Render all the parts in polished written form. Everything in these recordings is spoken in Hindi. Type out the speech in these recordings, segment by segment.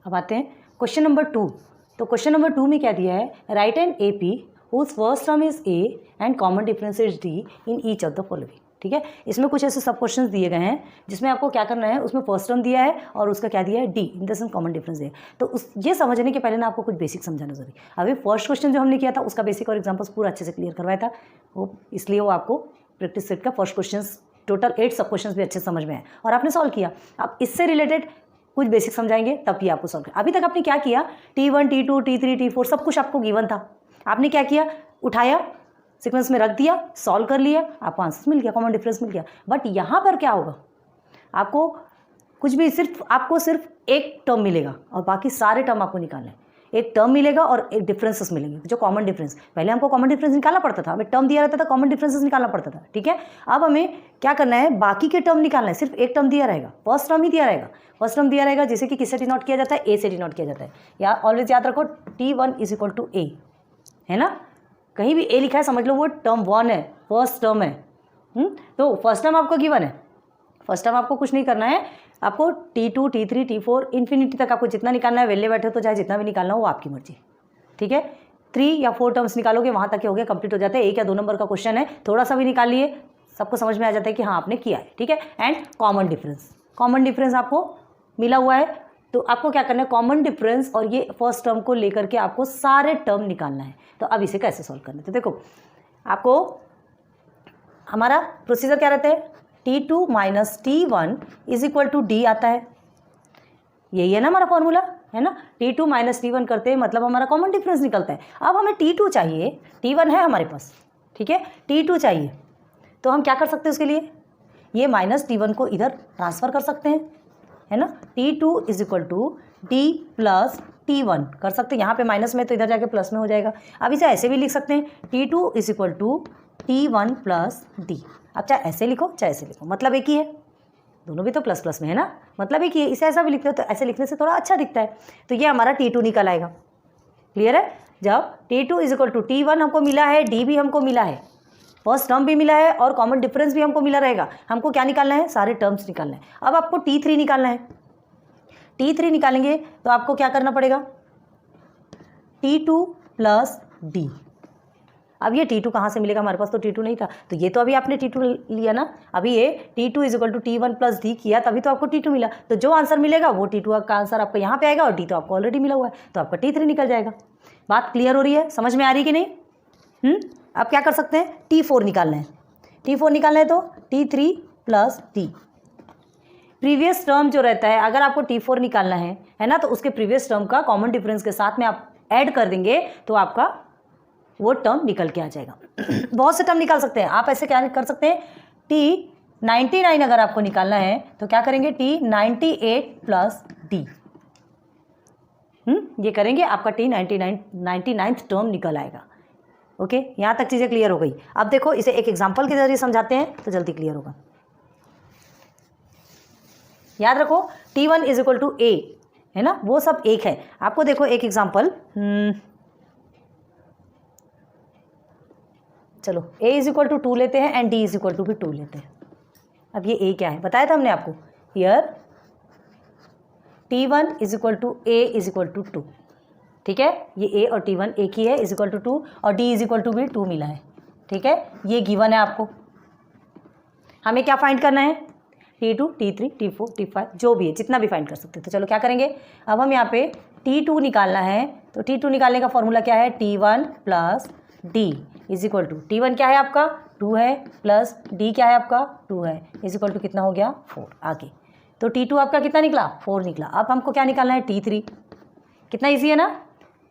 अब आते हैं क्वेश्चन नंबर 2। तो क्वेश्चन नंबर 2 में क्या दिया है, write an A P whose first term is a and common difference is d in each of the following. ठीक है, इसमें कुछ ऐसे सब क्वेश्चंस दिए गए हैं जिसमें आपको क्या करना है, उसमें फर्स्ट टर्म दिया है और उसका क्या दिया है, D in the sense common difference दिया है। तो उस ये समझने के पहले ना आपको कुछ बेसिक समझाना जरूरी। अभी फर्स्ट क्वेश्चन जो हमने किया था उसका बेसिक और एग्जाम्पल्स पूरा अच्छे से क्लियर करवाया था, वो इसलिए वो आपको प्रैक्टिस सेट का फर्स्ट क्वेश्चन टोटल 8 सब क्वेश्चन भी अच्छे समझ में आए और आपने सॉल्व किया। अब इससे रिलेटेड कुछ बेसिक समझाएंगे तब भी आपको सॉल्व। अभी तक आपने क्या किया, T1 T2 T3 T4 सब कुछ आपको गिवन था, आपने क्या किया, उठाया, सीक्वेंस में रख दिया, सॉल्व कर लिया, आपको आंसर मिल गया, कॉमन डिफरेंस मिल गया। बट यहाँ पर क्या होगा, आपको कुछ भी आपको सिर्फ एक टर्म मिलेगा और बाकी सारे टर्म आपको निकालना है। एक टर्म मिलेगा और एक डिफरेंसेस मिलेंगे, जो कॉमन डिफरेंस, पहले हमको कॉमन डिफरेंस निकालना पड़ता था, हमें टर्म दिया रहता था, कॉमन डिफरेंसेस निकालना पड़ता था। ठीक है, अब हमें क्या करना है, बाकी के टर्म निकालना है। सिर्फ एक टर्म दिया रहेगा, फर्स्ट टर्म ही दिया रहेगा, फर्स्ट टर्म दिया रहेगा, जैसे कि किससे डिनोट किया जाता है, ए से डिनोट किया जाता है। या ऑलवेज याद रखो T1 इज इक्वल टू ए, है ना, कहीं भी ए लिखा है समझ लो वो टर्म 1 है, फर्स्ट टर्म है। तो फर्स्ट टर्म आपको गिवन है, फर्स्ट टर्म आपको कुछ नहीं करना है, आपको T2 T3 T4 इन्फिनिटी तक आपको जितना निकालना है, वेले बैठे हो तो चाहे जितना भी निकालना हो वो आपकी मर्जी। ठीक है, 3 या 4 टर्म्स निकालोगे वहाँ तक हो गया, कंप्लीट हो जाता है। 1 या 2 नंबर का क्वेश्चन है, थोड़ा सा भी निकाल लिए सबको समझ में आ जाता है कि हाँ आपने किया है। ठीक है, and common difference, common difference आपको मिला हुआ है, तो आपको क्या करना है, कॉमन डिफरेंस और ये फर्स्ट टर्म को लेकर के आपको सारे टर्म निकालना है। तो अब इसे कैसे सॉल्व करना है, तो देखो आपको हमारा प्रोसीजर क्या रहता है, T2 minus T1 is equal to d आता है, यही है ना हमारा फॉर्मूला, है ना। T2 माइनस T1 करते हैं मतलब हमारा कॉमन डिफरेंस निकलता है। अब हमें T2 चाहिए, T1 है हमारे पास, ठीक है, T2 चाहिए, तो हम क्या कर सकते हैं उसके लिए, ये माइनस T1 को इधर ट्रांसफ़र कर सकते हैं, है ना। T2 is equal to D plus T1 कर सकते हैं, यहाँ पे माइनस में तो इधर जाके प्लस में हो जाएगा। अब इसे ऐसे भी लिख सकते हैं, T2 is equal to T1 plus D। अब चाहे ऐसे लिखो चाहे ऐसे लिखो, मतलब एक ही है, दोनों भी तो प्लस प्लस में है ना, मतलब एक ही है। इसे ऐसा भी लिखते हो तो ऐसे लिखने से थोड़ा अच्छा दिखता है। तो ये हमारा T2 निकल आएगा, क्लियर है। जब T2 is equal to T1 हमको मिला है, D भी हमको मिला है, फर्स्ट टर्म भी मिला है और कॉमन डिफरेंस भी हमको मिला रहेगा, हमको क्या निकालना है, सारे टर्म्स निकालना है। अब आपको T3 निकालना है, T3 निकालेंगे तो आपको क्या करना पड़ेगा, T2 प्लस D। अब ये T2 कहाँ से मिलेगा, हमारे पास तो T2 नहीं था, तो ये तो अभी आपने T2 लिया ना, अभी ये T2 is equal to T1 plus D किया तभी तो आपको T2 मिला। तो जो आंसर मिलेगा वो T2 का आंसर आपको यहाँ पे आएगा और D तो आपको ऑलरेडी मिला हुआ है, तो आपका T3 निकल जाएगा। बात क्लियर हो रही है, समझ में आ रही कि नहीं। अब क्या कर सकते हैं, T4 निकालना है, T4 निकालना है तो T3 plus D। Previous term जो रहता है अगर आपको T4 निकालना है ना, तो उसके प्रीवियस टर्म का कॉमन डिफरेंस के साथ में आप ऐड कर देंगे तो आपका वो टर्म निकल के आ जाएगा। बहुत से टर्म निकाल सकते हैं आप, ऐसे क्या कर सकते हैं, T99 अगर आपको निकालना है तो क्या करेंगे, T98 प्लस D, ये करेंगे, आपका T99 टर्म निकल आएगा। ओके, यहाँ तक चीज़ें क्लियर हो गई। अब देखो इसे एक एग्जाम्पल के जरिए समझाते हैं तो जल्दी क्लियर होगा। याद रखो T1 is equal to A, है ना, वो सब एक है। आपको देखो एक एग्जाम्पल, चलो A इज इक्वल टू 2 लेते हैं and D is equal to भी 2 लेते हैं। अब ये A क्या है बताया था हमने आपको, here T1 is equal to A is equal to 2, ठीक है, ये A और T1 एक ही है, इज इक्वल टू 2 और D इज इक्वल टू भी 2 मिला है, ठीक है, ये गिवन है आपको। हमें क्या फाइंड करना है, T2 T3 T4 T5 जो भी है, जितना भी फाइंड कर सकते हैं। तो चलो क्या करेंगे, अब हम यहाँ पे T2 निकालना है, तो T2 निकालने का फॉर्मूला क्या है, T1 plus D is equal to, T1 क्या है आपका 2 है, प्लस D क्या है आपका 2 है, इज इक्वल टू कितना हो गया 4। आगे तो T2 आपका कितना निकला 4 निकला। अब हमको क्या निकालना है, T3, कितना ईजी है ना,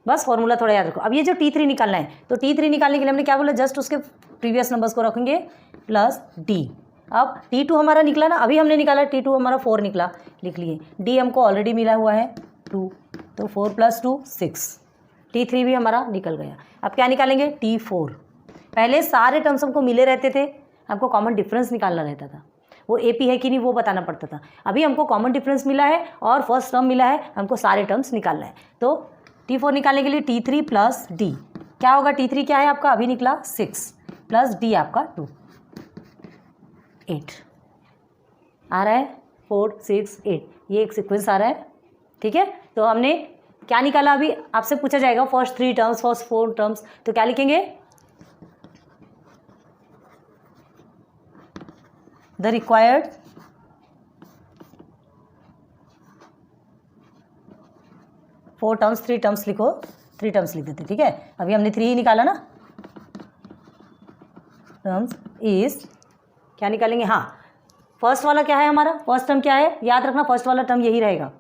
बस फॉर्मूला थोड़ा याद रखो। अब ये जो T3 निकालना है, तो T3 निकालने के लिए हमने क्या बोला, जस्ट उसके प्रीवियस नंबर्स को रखेंगे प्लस D। अब T2 हमारा निकला ना, अभी हमने निकाला T2 हमारा 4 निकला, लिख लिए, D हमको ऑलरेडी मिला हुआ है 2, तो 4 प्लस 2 6, T3 भी हमारा निकल गया। अब क्या निकालेंगे, T4। पहले सारे टर्म्स हमको मिले रहते थे, हमको कॉमन डिफरेंस निकालना रहता था, वो AP है कि नहीं वो बताना पड़ता था। अभी हमको कॉमन डिफरेंस मिला है और फर्स्ट टर्म मिला है, हमको सारे टर्म्स निकालना है। तो T4 निकालने के लिए T3 प्लस D क्या होगा, T3 क्या है आपका अभी निकला 6 प्लस D आपका 2, 8 आ रहा है, 4 6 8, ये एक सीक्वेंस आ रहा है, ठीक है, तो हमने क्या निकाला, अभी आपसे पूछा जाएगा फर्स्ट 3 टर्म्स, फर्स्ट 4 टर्म्स, तो क्या लिखेंगे, the required four terms, 3 terms लिखो, 3 टर्म्स लिख देते, ठीक है। अभी हमने 3 ही निकाला ना, टर्म्स इज क्या निकालेंगे, हाँ फर्स्ट वाला क्या है हमारा, फर्स्ट टर्म क्या है, याद रखना फर्स्ट वाला टर्म यही रहेगा,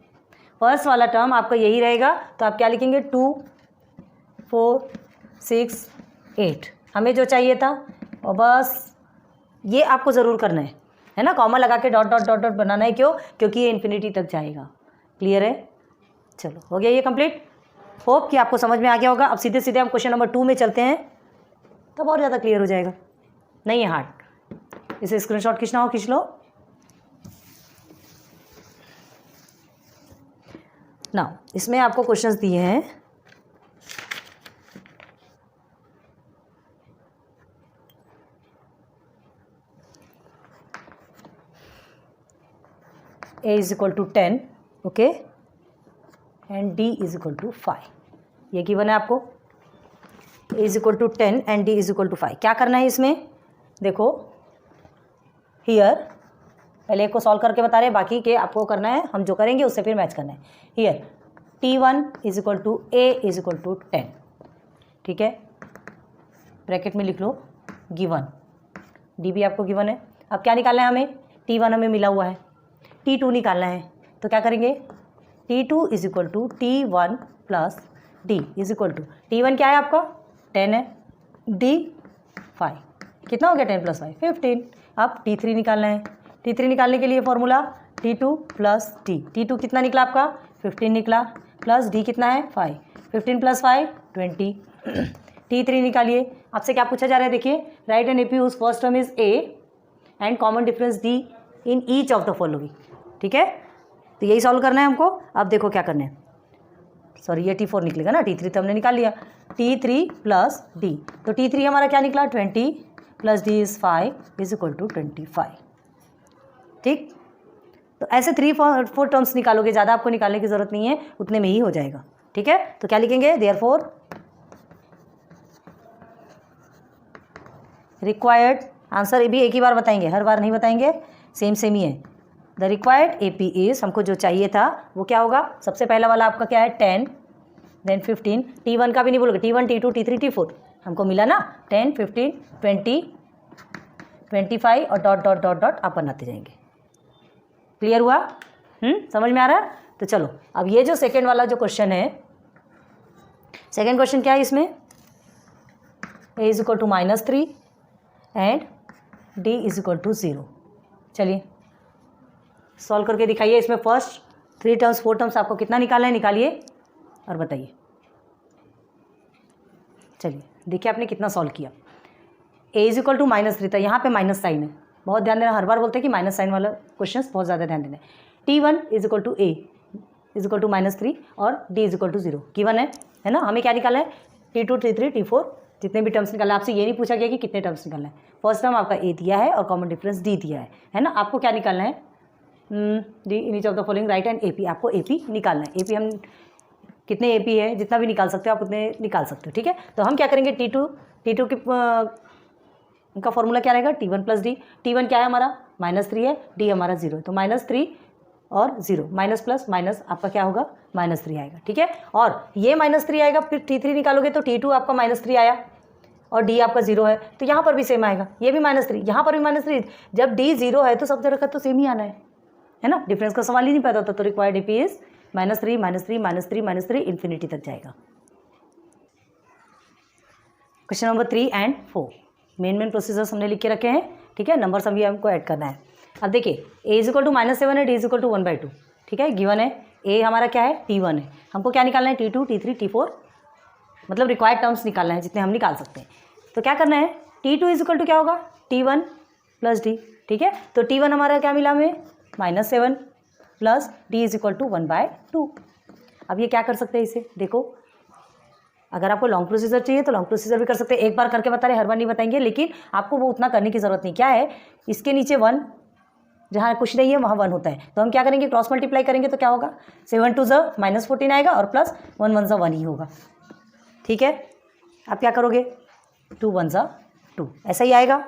फर्स्ट वाला टर्म आपका यही रहेगा, तो आप क्या लिखेंगे 2 4 6 8, हमें जो चाहिए था, और बस ये आपको ज़रूर करना है ना, कॉमा लगा के डॉट डॉट डॉट डॉट बनाना है, क्यों, क्योंकि ये इन्फिनिटी तक जाएगा। क्लियर है, चलो हो गया ये कंप्लीट। होप कि आपको समझ में आ गया होगा। अब सीधे सीधे हम क्वेश्चन नंबर 2 में चलते हैं, तब और ज़्यादा क्लियर हो जाएगा। नहीं है हार्ड, इसे स्क्रीनशॉट खींचना हो खींच लो। ना इसमें आपको क्वेश्चंस दिए हैं, a is equal to 10, okay, and d is equal to 5, ये गिवन है आपको। a is equal to 10 and d is equal to 5। क्या करना है इसमें, देखो हियर पहले एक को सॉल्व करके बता रहे हैं, बाकी के आपको करना है, हम जो करेंगे उससे फिर मैच करना है। Here t1 is equal to a is equal to 10, ठीक है, ब्रैकेट में लिख लो गिवन, d भी आपको गिवन है। अब क्या निकालना है हमें, t1 हमें मिला हुआ है, t2 निकालना है, तो क्या करेंगे, t2 is equal to t1 plus d is equal to, t1 क्या है आपका 10 है, d 5, कितना हो गया 10 प्लस 5 15। अब t3 निकालना है, t3 निकालने के लिए formula t2 plus d, t2 कितना निकला आपका 15 निकला, प्लस d कितना है 5, 15 प्लस 5 20, t3 निकालिए। आपसे क्या पूछा जा रहा है, देखिए write an AP whose first term is a and common difference d in each of the following, ठीक है, तो यही सॉल्व करना है हमको। अब देखो क्या करना है, सॉरी ये t4 निकलेगा ना, t3 तो हमने निकाल लिया, t3 प्लस d, तो t3 हमारा क्या निकला 20 plus d is 5 is equal to 25, ठीक। तो ऐसे 3-4 टर्म्स निकालोगे, ज़्यादा आपको निकालने की ज़रूरत नहीं है, उतने में ही हो जाएगा, ठीक है। तो क्या लिखेंगे, देयरफॉर रिक्वायर्ड, आंसर भी एक ही बार बताएंगे, हर बार नहीं बताएंगे, सेम सेम ही है। द रिक्वायर्ड AP इज, हमको जो चाहिए था वो क्या होगा, सबसे पहला वाला आपका क्या है 10, देन 15, t1 का भी नहीं बोलोगे, t1 t2 t3 t4 हमको मिला ना, 10 15 20 25 और डॉट डॉट डॉट डॉट आप बनाते जाएंगे। क्लियर हुआ, समझ में आ रहा है। तो चलो अब ये जो सेकेंड वाला जो क्वेश्चन है, सेकेंड क्वेश्चन क्या है इसमें, a is equal to -3 and d is equal to 0। चलिए सॉल्व करके दिखाइए। इसमें फर्स्ट 3 टर्म्स 4 टर्म्स आपको कितना निकालना है, निकालिए और बताइए। चलिए देखिए आपने कितना सॉल्व किया। a इज इक्वल टू -3 था, यहाँ पे माइनस साइन है, बहुत ध्यान देना, हर बार बोलते हैं कि माइनस साइन वाला क्वेश्चन बहुत ज़्यादा ध्यान देना है। t1 is equal to a is equal to -3 और d is equal to 0 given है ना। हमें क्या निकालना है, t2 t3 t4 जितने भी टर्म्स निकालना है। आपसे ये नहीं पूछा गया कि कितने टर्म्स निकालना है, फर्स्ट टर्म आपका a दिया है और कॉमन डिफरेंस d दिया है ना। आपको क्या निकालना है, d in each of the following right and AP, आपको AP निकालना है। AP हम कितने AP है, जितना भी निकाल सकते हो आप उतने निकाल सकते हो, ठीक है। तो हम क्या करेंगे, t2 की उनका फॉर्मूला क्या रहेगा, t1 प्लस d, t1 क्या है हमारा -3 है, d हमारा 0 है, तो -3 और 0 माइनस प्लस माइनस आपका क्या होगा -3 आएगा, ठीक है। और ये -3 आएगा, फिर t3 निकालोगे तो t2 आपका -3 आया और d आपका 0 है, तो यहाँ पर भी सेम आएगा, ये भी -3, यहाँ पर भी -3। जब d 0 है तो सब जगह का तो सेम ही आना है ना, डिफरेंस का सवाल ही नहीं पैदा होता। तो रिक्वायर्ड AP इज -3 -3 -3 -3 इन्फिनिटी तक जाएगा। Question number 3 and 4 main procedures हमने लिख के रखे हैं, ठीक है। नंबर सभी हमको ऐड करना है। अब देखिए a इज इक्वल टू -7 है, d इज इक्वल टू 1/2, ठीक है, गिवन है। a हमारा क्या है, t1 है, हमको क्या निकालना है, t2 t3 t4 मतलब रिक्वायर्ड टर्म्स निकालना है, जितने हम निकाल सकते हैं। तो क्या करना है, t2 इज इक्वल टू क्या होगा, t1 प्लस d, ठीक है। तो t1 हमारा क्या मिला हमें, -7 plus d is equal to 1/2। अब ये क्या कर सकते हैं, इसे देखो, अगर आपको लॉन्ग प्रोसीजर चाहिए तो लॉन्ग प्रोसीजर भी कर सकते हैं। एक बार करके बता रहे, हर बार नहीं बताएंगे, लेकिन आपको वो उतना करने की ज़रूरत नहीं। क्या है, इसके नीचे 1 जहाँ कुछ नहीं है वहाँ 1 होता है, तो हम क्या करेंगे, क्रॉस मल्टीप्लाई करेंगे तो क्या होगा, 7 टू ज़ -14 आएगा और प्लस 1 1 ज़ा 1 ही होगा। ठीक है, अब क्या करोगे, 2 1 ज़ा 2, ऐसा ही आएगा,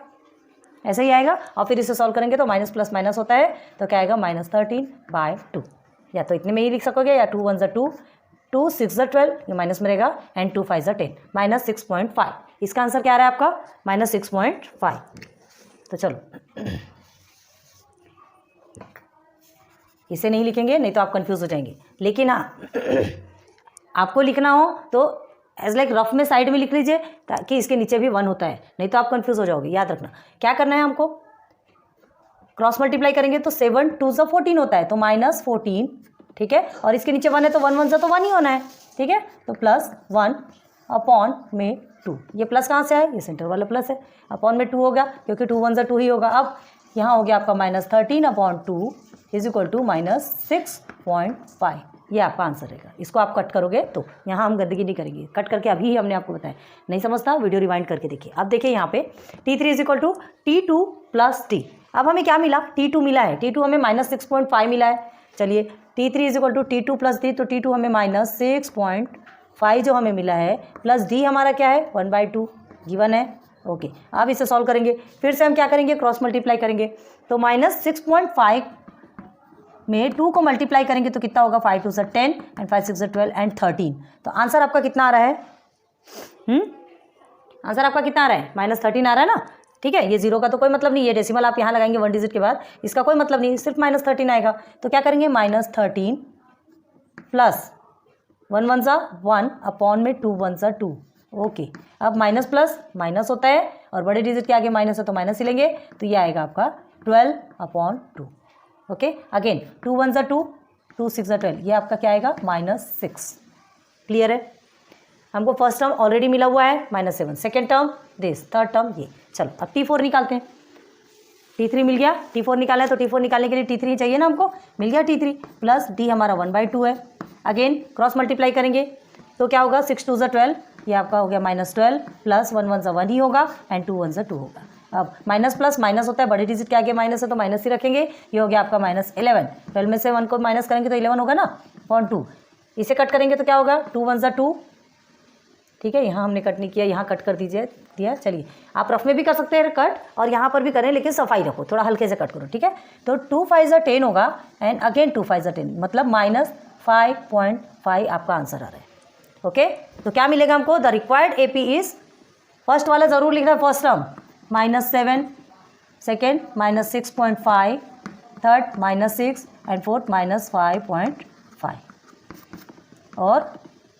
ऐसा ही आएगा। और फिर इसे सॉल्व करेंगे तो माइनस प्लस माइनस होता है, तो क्या आएगा -13/2। या तो इतने में ही लिख सकोगे, या 2 1 ज़ा 2, 2 6 ज़ा 12, ये माइनस में रहेगा, एंड 2 5 ज़ा 10, -6.5। इसका आंसर क्या आ रहा है आपका, -6.5। तो चलो इसे नहीं लिखेंगे, नहीं तो आप कंफ्यूज हो जाएंगे। लेकिन हाँ, आपको लिखना हो तो एज लाइक रफ में साइड में लिख लीजिए, ताकि इसके नीचे भी 1 होता है, नहीं तो आप कंफ्यूज हो जाओगे। याद रखना क्या करना है हमको, क्रॉस मल्टीप्लाई करेंगे तो 7 2 ज़ा 14 होता है, तो -14। ठीक है, और इसके नीचे 1 है तो 1 1 ज़ा तो 1 ही होना है। ठीक है, तो +1/2, ये प्लस कहाँ से है, ये सेंटर वाला प्लस है, अपॉन में 2 होगा, क्योंकि 2 1 ज़ा 2 ही होगा। अब यहाँ हो गया आपका -13/2 इज इक्वल टू -6.5। ये आपका आंसर रहेगा। इसको आप कट करोगे तो यहाँ हम गंदगी नहीं करेंगे, कट करके अभी ही हमने आपको बताया, नहीं समझता वीडियो रिवाइंड करके देखिए। अब देखिए यहाँ पे T3 is equal to T2 + T। अब हमें क्या मिला, T2 मिला है, T2 हमें -6.5 मिला है। चलिए T3 is equal to T2 + D, तो T2 हमें -6.5 जो हमें मिला है, प्लस D हमारा क्या है, 1/2 गिवन है। ओके, अब इसे सॉल्व करेंगे, फिर से हम क्या करेंगे, क्रॉस मल्टीप्लाई करेंगे, तो -6.5 में 2 को मल्टीप्लाई करेंगे तो कितना होगा, 5 2 ज़ा 10 एंड 5 6 ज़ा 12 एंड 13। तो आंसर आपका कितना आ रहा है, आंसर आपका कितना आ रहा है, -13 आ रहा है ना। ठीक है, ये 0 का तो कोई मतलब नहीं है, डेसिमल आप यहाँ लगाएंगे 1 डिजिट के बाद, इसका कोई मतलब नहीं, सिर्फ -13 आएगा। तो क्या करेंगे, -13 प्लस 1 1 ज़ा 1 अपॉन में 2 1 ज़ा 2। ओके, अब माइनस प्लस माइनस होता है, और बड़े डिजिट के आगे माइनस है तो माइनस ही लेंगे, तो ये आएगा आपका 12/2। ओके, अगेन 2 1 ज़ा 2, 2 6 ज़ा 12, ये आपका क्या आएगा, -6। क्लियर है, हमको फर्स्ट टर्म ऑलरेडी मिला हुआ है -7, second term this, third term ये। चलो अब T4 निकालते हैं, T3 मिल गया, T4 निकालना है तो T4 निकालने के लिए T3 चाहिए ना हमको, मिल गया T3 प्लस D हमारा 1/2 है। अगेन क्रॉस मल्टीप्लाई करेंगे तो क्या होगा, 6 2 ज़ा 12, ये आपका हो गया -12 प्लस 1 1 ज़ा 1 ही होगा, एंड 2 1 ज़ा 2 होगा। अब माइनस प्लस माइनस होता है, बड़े डिजिट के आगे माइनस है तो माइनस ही रखेंगे, ये हो गया आपका -11। 12 में से 1 को माइनस करेंगे तो 11 होगा ना, 0.2। इसे कट करेंगे तो क्या होगा, 2 1 ज़ा 2। ठीक है, यहाँ हमने कट नहीं किया, यहाँ कट कर दीजिए दिया। चलिए आप रफ में भी कर सकते हैं कट, और यहाँ पर भी करें, लेकिन सफाई रखो, थोड़ा हल्के से कट करो। ठीक है, तो 2 5 ज़ा 10 होगा, एंड अगेन 2 5 ज़ा 10, मतलब -5.5 आपका आंसर आ रहा है। ओके, तो क्या मिलेगा हमको, the required AP is, first वाला जरूर लिखना है, first term -7, second -6.5, third -6 and fourth -5.5, और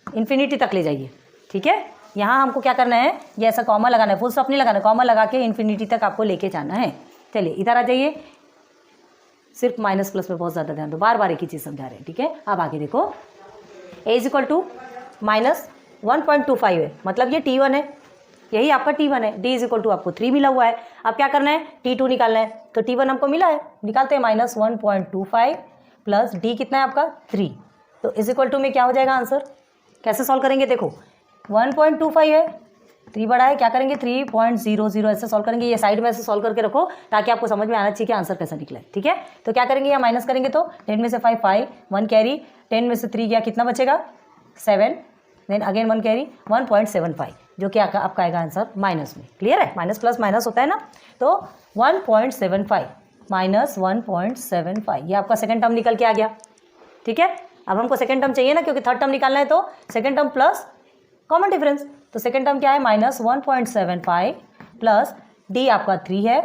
इन्फिनिटी तक ले जाइए। ठीक है, यहाँ हमको क्या करना है, ये ऐसा कॉमा लगाना है, फुल स्टॉप नहीं लगाना, कॉमा लगा के इन्फिनिटी तक आपको लेके जाना है। चलिए इधर आ जाइए, सिर्फ माइनस प्लस में बहुत ज़्यादा ध्यान दो, बार बार एक ही चीज़ समझा रहे हैं। ठीक है, अब आगे देखो, A इज इक्वल टू -1.25 है, मतलब ये T1 है, यही आपका T1 है। D इज इक्वल टू आपको 3 मिला हुआ है। अब क्या करना है, T2 निकालना है, तो T1 हमको मिला है, निकालते हैं, -1.25 प्लस D कितना है आपका 3, तो इज इक्वल टू में क्या हो जाएगा आंसर, कैसे सॉल्व करेंगे, देखो 1.25 है, 3 बड़ा है, क्या करेंगे 3.00 ऐसे सॉल्व करेंगे, ये साइड में ऐसे सॉल्व करके रखो ताकि आपको समझ में आना चाहिए कि आंसर कैसा निकला है। ठीक है, तो क्या करेंगे, या माइनस करेंगे तो 10 में से 5 5, 1 कैरी, 10 में से 3 गया, कितना बचेगा 7, देन अगेन 1 कैरी, 1.75, जो कि आपका आएगा आंसर माइनस में। क्लियर है, माइनस प्लस माइनस होता है ना, तो 1.75 -1.75, ये आपका सेकेंड टर्म निकल के आ गया। ठीक है, अब हमको सेकेंड टर्म चाहिए ना, क्योंकि थर्ड टर्म निकालना है, तो second term plus common difference, तो सेकेंड टर्म क्या है, -1.75 प्लस D आपका 3 है।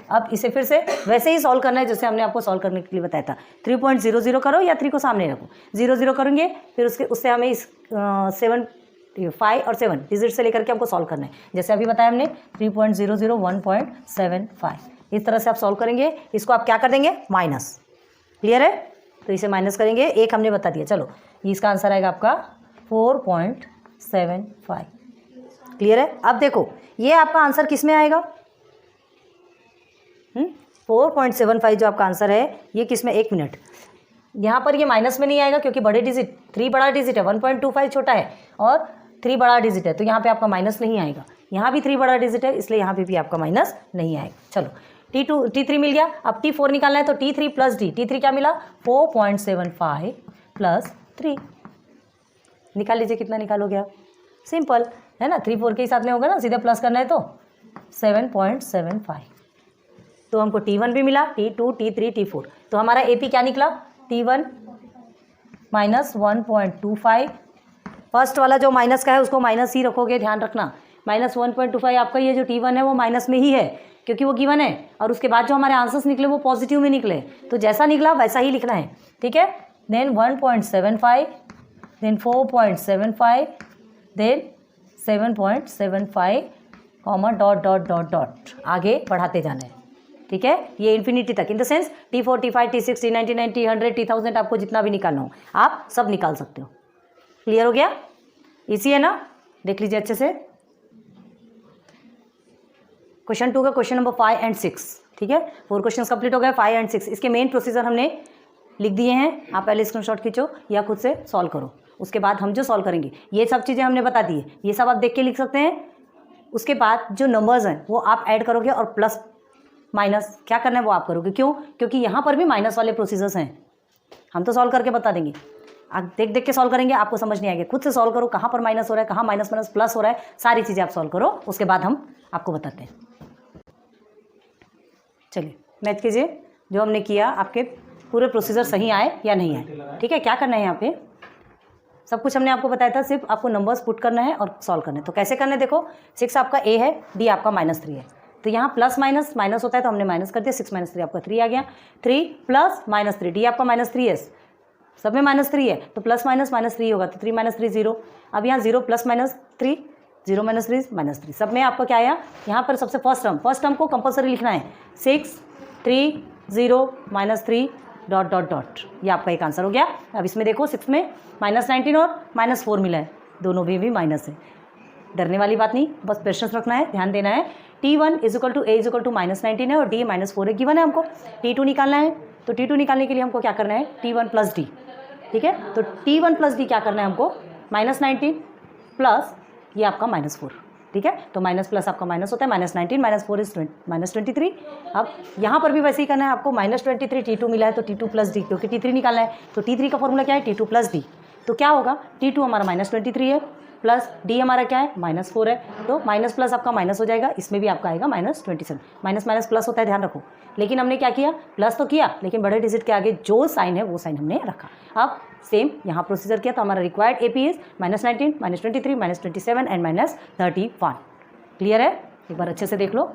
अब इसे फिर से वैसे ही सॉल्व करना है जैसे हमने आपको सॉल्व करने के लिए बताया था, 3.00 करो या 3 को सामने रखो, 0 करेंगे, फिर उससे हमें इस 7 5 और 7 डिजिट से लेकर के हमको सॉल्व करना है, जैसे अभी बताया हमने 3.00 1.75, इस तरह से आप सॉल्व करेंगे। इसको आप क्या कर देंगे, माइनस। क्लियर है, तो इसे माइनस करेंगे, एक हमने बता दिया। चलो इसका आंसर आएगा आपका 4.75। क्लियर है, अब देखो ये आपका आंसर किस में आएगा, 4.75 जो आपका आंसर है, ये किस में, 1 मिनट, यहाँ पर ये माइनस में नहीं आएगा क्योंकि बड़े डिजिट 3 बड़ा डिजिट है, 1.25 छोटा है और 3 बड़ा डिजिट है, तो यहाँ पे आपका माइनस नहीं आएगा। यहाँ भी 3 बड़ा डिजिट है, इसलिए यहाँ पे भी आपका माइनस नहीं आएगा। चलो T3 मिल गया। अब T4 निकालना है तो T3 प्लस डी, T3 क्या मिला 4.75 प्लस 3। निकाल लीजिए कितना निकालोगे आप, सिंपल है ना, 3 4 के ही साथ में होगा ना, सीधे प्लस करना है तो 7.75। तो हमको T1 भी मिला, T2 T3 T4। तो हमारा AP क्या निकला T1 माइनस 1.25। फर्स्ट वाला जो माइनस का है उसको माइनस ही रखोगे, ध्यान रखना। माइनस 1.25 आपका ये जो T1 है वो माइनस में ही है क्योंकि वो गिवन है, और उसके बाद जो हमारे आंसर्स निकले वो पॉजिटिव में निकले, तो जैसा निकला वैसा ही लिखना है, ठीक है। Then 1.75, then 4.75, then 7.75 comma dot dot dot dot, आगे बढ़ाते जाना है, ठीक है, ये इन्फिनिटी तक। In the sense T4 T5 T6 T99 T100 T1000 आपको जितना भी निकालना हो आप सब निकाल सकते हो। क्लियर हो गया, इसी है ना, देख लीजिए अच्छे से। क्वेश्चन 2 का क्वेश्चन नंबर 5 एंड 6, ठीक है, 4 क्वेश्चन कंप्लीट हो गए, 5 एंड 6 इसके मेन प्रोसीजर हमने लिख दिए हैं। आप पहले स्क्रीनशॉट खींचो या खुद से सॉल्व करो, उसके बाद हम जो सॉल्व करेंगे ये सब चीज़ें हमने बता दी है, ये सब आप देख के लिख सकते हैं। उसके बाद जो नंबर्स हैं वो आप ऐड करोगे और प्लस माइनस क्या करना है वो आप करोगे। क्यों? क्योंकि यहाँ पर भी माइनस वाले प्रोसीजर्स हैं, हम तो सॉल्व करके बता देंगे, आप देख देख के सॉल्व करेंगे, आपको समझ नहीं आएगा, खुद से सॉल्व करो, कहाँ पर माइनस हो रहा है, कहाँ माइनस माइनस प्लस हो रहा है, सारी चीज़ें आप सॉल्व करो, उसके बाद हम आपको बताते हैं। चलिए मैथ कीजिए, जो हमने किया आपके पूरे प्रोसीजर सही आए या नहीं आए, ठीक है। क्या करना है यहाँ पे, सब कुछ हमने आपको बताया था, सिर्फ आपको नंबर्स पुट करना है और सॉल्व करना है। तो कैसे करना है, देखो 6 आपका A है, D आपका -3 है, तो यहाँ प्लस माइनस माइनस होता है तो हमने माइनस कर दिया, 6 - 3 आपका 3 आ गया, 3 प्लस -3, D आपका -3 है, सब में -3 है तो प्लस माइनस -3 होगा, तो 3 - 3 0। अब यहाँ 0 प्लस -3 0 -3 -3, सब में आपका क्या आया, यहाँ पर सबसे फर्स्ट टर्म को कंपलसरी लिखना है, 6 3 0 -3 डॉट डॉट डॉट, ये आपका एक आंसर हो गया। अब इसमें देखो 6 में -19 और -4 मिला है, दोनों भी माइनस है, डरने वाली बात नहीं, बस पेशेंस रखना है, ध्यान देना है। T1 = A = -19 है और D -4 है, गिवन है हमको। T2 निकालना है, तो T2 निकालने के लिए हमको क्या करना है, T1 प्लस D, ठीक है। तो T1 प्लस D क्या करना है हमको, -19 प्लस ये आपका -4, ठीक है। तो माइनस प्लस आपका माइनस होता है, -19 -4 इज -23। अब यहाँ पर भी वैसे ही करना है आपको, -23 T2 मिला है तो T2 प्लस D, क्योंकि T3 निकालना है तो T3 का फॉर्मूला क्या है, T2 प्लस D। तो क्या होगा, T2 हमारा -23 है प्लस D हमारा क्या है, -4 है, तो माइनस प्लस आपका माइनस हो जाएगा, इसमें भी आपका आएगा -27। माइनस माइनस प्लस होता है, ध्यान रखो। लेकिन हमने क्या किया, प्लस तो किया लेकिन बड़े डिजिट के आगे जो साइन है वो साइन हमने रखा। अब सेम यहाँ प्रोसीजर किया, तो हमारा required AP is -19 -23 -27 and -31। Clear है, एक बार अच्छे से देख लो।